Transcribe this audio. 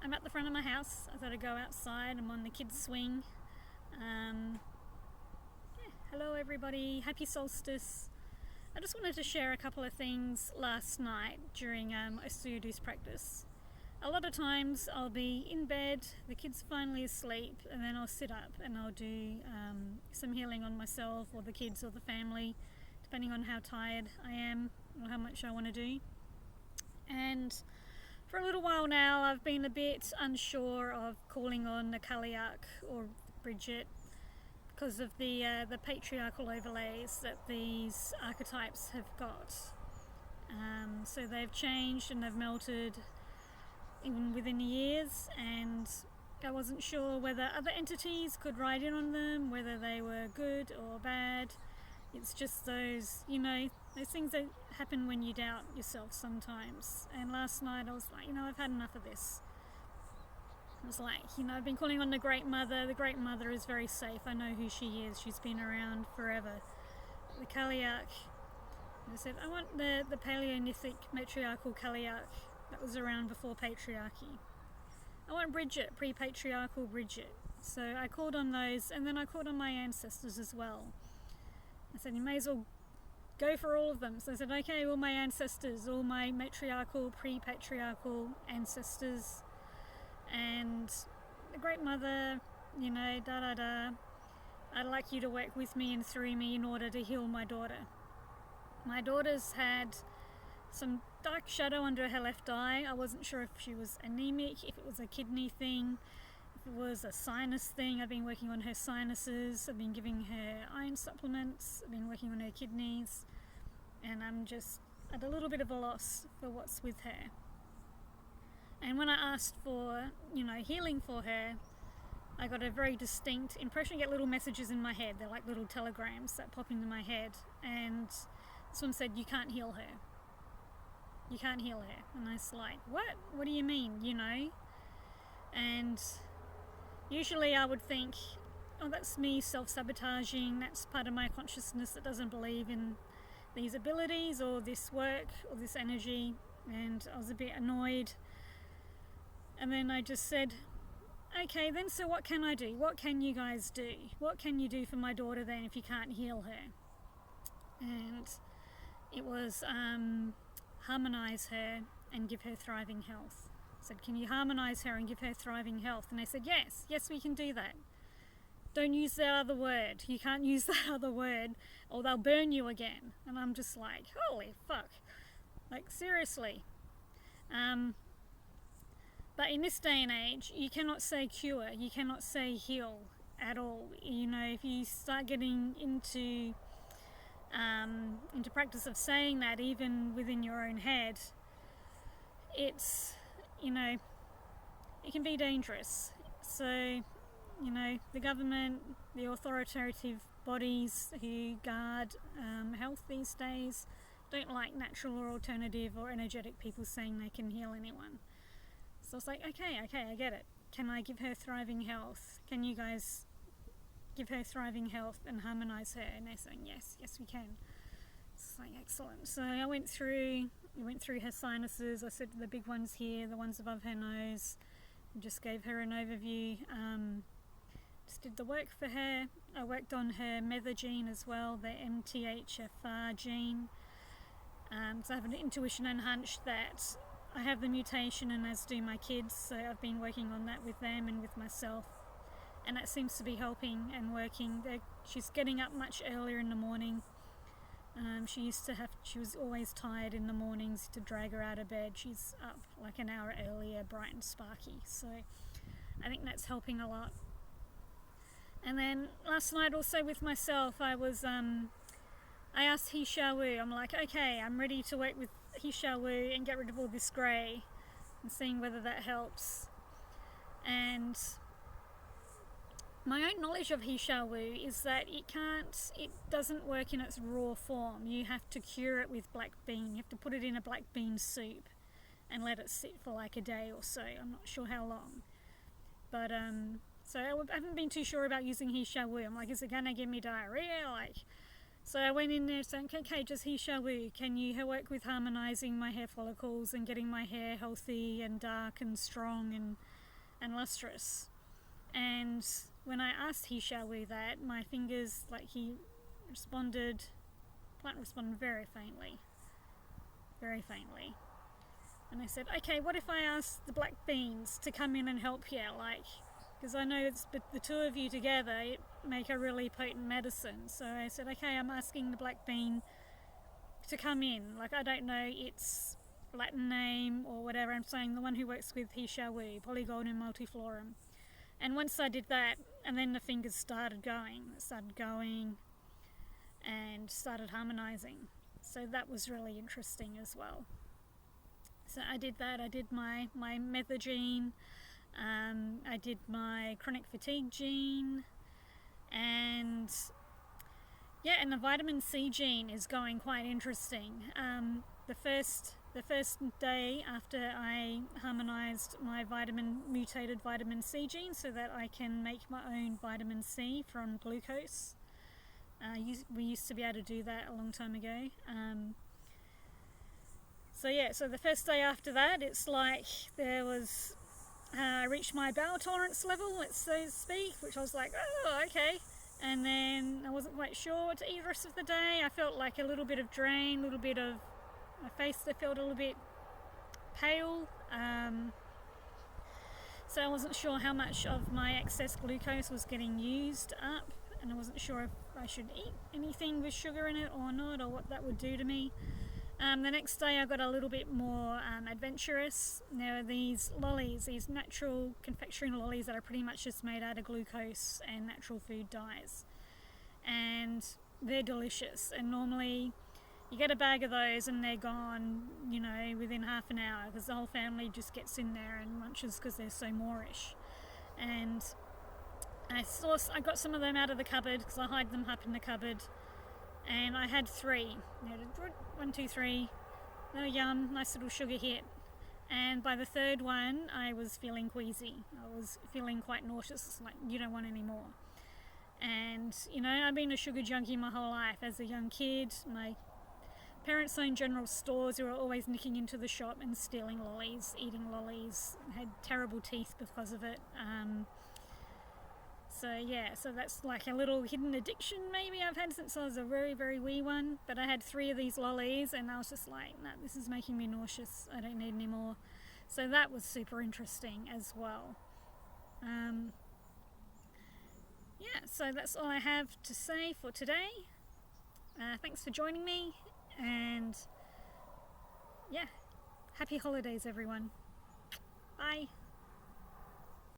I'm at the front of my house. I thought I'd go outside. I'm on the kids' swing. Hello everybody, happy solstice. I just wanted to share a couple of things last night during Osteodouce practice. A lot of times I'll be in bed, the kids are finally asleep, and then I'll sit up and I'll do some healing on myself or the kids or the family, depending on how tired I am or how much I want to do. And for a little while now I've been a bit unsure of calling on the Kaliak or Bridget because of the patriarchal overlays that these archetypes have got. So they've changed and they've melted even within the years, and I wasn't sure whether other entities could ride in on them, whether they were good or bad. It's just those things that happen when you doubt yourself sometimes. And last night I was like, I've had enough of this. I was like, I've been calling on the Great Mother. The Great Mother is very safe. I know who she is. She's been around forever. The Kaliak, I said, I want the Paleolithic matriarchal Kaliak that was around before patriarchy. I want Bridget, pre-patriarchal Bridget. So I called on those, and then I called on my ancestors as well. I said, you may as well go for all of them. So I said, okay, all my ancestors, all my matriarchal, pre-patriarchal ancestors, and the Great Mother, I'd like you to work with me and through me in order to heal my daughter. My daughter's had some dark shadow under her left eye. I wasn't sure if she was anemic, if it was a kidney thing, if it was a sinus thing. I've been working on her sinuses, I've been giving her iron supplements, I've been working on her kidneys, and I'm just at a little bit of a loss for what's with her. And when I asked for, healing for her, I got a very distinct impression. I get little messages in my head. They're like little telegrams that pop into my head. And this one said, you can't heal her. You can't heal her. And I was like, what? What do you mean, And usually I would think, oh, that's me self-sabotaging. That's part of my consciousness that doesn't believe in these abilities or this work or this energy. And I was a bit annoyed. And then I just said, okay, then so what can I do? What can you guys do? What can you do for my daughter then if you can't heal her? And it was harmonize her and give her thriving health. I said, can you harmonize her and give her thriving health? And they said, yes, we can do that. Don't use that other word. You can't use that other word or they'll burn you again. And I'm just like, holy fuck. Like, seriously. But in this day and age, you cannot say cure, you cannot say heal at all. If you start getting into practice of saying that, even within your own head, it's, it can be dangerous. So, the government, the authoritative bodies who guard health these days don't like natural or alternative or energetic people saying they can heal anyone. So I was like, okay, I get it. Can I give her thriving health? Can you guys give her thriving health and harmonize her? And they're saying, yes, we can. It's like, excellent. So I went through her sinuses. I said the big ones here, the ones above her nose. I just gave her an overview. Just did the work for her. I worked on her mether gene as well, the MTHFR gene. So I have an intuition and hunch that I have the mutation, and as do my kids, so I've been working on that with them and with myself, and that seems to be helping and working. She's getting up much earlier in the morning. She was always tired in the mornings. To drag her out of bed, she's up like an hour earlier, bright and sparky, so I think that's helping a lot. And then last night also with myself, I asked He Sha Wu, I'm like, okay, I'm ready to work with He Sha Wu and get rid of all this grey, and seeing whether that helps. And my own knowledge of He Sha Wu is that it doesn't work in its raw form. You have to cure it with black bean. You have to put it in a black bean soup and let it sit for like a day or so. I'm not sure how long. But so I haven't been too sure about using He Sha Wu. I'm like, is it gonna give me diarrhea? So I went in there saying, okay, just he shall we, can you work with harmonising my hair follicles and getting my hair healthy and dark and strong and lustrous. And when I asked he shall we that, my fingers, like plant responded very faintly. Very faintly. And I said, okay, what if I ask the black beans to come in and help here? Like, because I know the two of you together make a really potent medicine. So I said, okay, I'm asking the black bean to come in. Like, I don't know its Latin name or whatever. I'm saying the one who works with he shall we, Polygoldum multiflorum. And once I did that, and then the fingers started going and started harmonizing. So that was really interesting as well. So I did that. I did my methagene. I did my chronic fatigue gene, and the vitamin C gene is going quite interesting. The first day after I harmonized my mutated vitamin C gene so that I can make my own vitamin C from glucose. We used to be able to do that a long time ago. So the first day after that, it's like there was, I reached my bowel tolerance level, so to speak, which I was like, oh, okay. And then I wasn't quite sure what to eat the rest of the day. I felt like a little bit of drain, a little bit of my face that felt a little bit pale. So I wasn't sure how much of my excess glucose was getting used up, and I wasn't sure if I should eat anything with sugar in it or not, or what that would do to me. The next day I got a little bit more adventurous. There are these lollies, these natural confectionery lollies that are pretty much just made out of glucose and natural food dyes. And they're delicious. And normally you get a bag of those and they're gone, within half an hour, because the whole family just gets in there and munches because they're so moreish. And I got some of them out of the cupboard because I hide them up in the cupboard. And I had 3. 1, 2, 3. Oh, yum, nice little sugar hit. And by the third one, I was feeling queasy. I was feeling quite nauseous, like you don't want any more. And, I've been a sugar junkie my whole life. As a young kid, my parents owned general stores who were always nicking into the shop and stealing lollies, eating lollies. I had terrible teeth because of it. So that's like a little hidden addiction maybe I've had since I was a very, very wee one. But I had 3 of these lollies and I was just like, nah, this is making me nauseous. I don't need any more. So that was super interesting as well. So that's all I have to say for today. Thanks for joining me, and happy holidays everyone. Bye.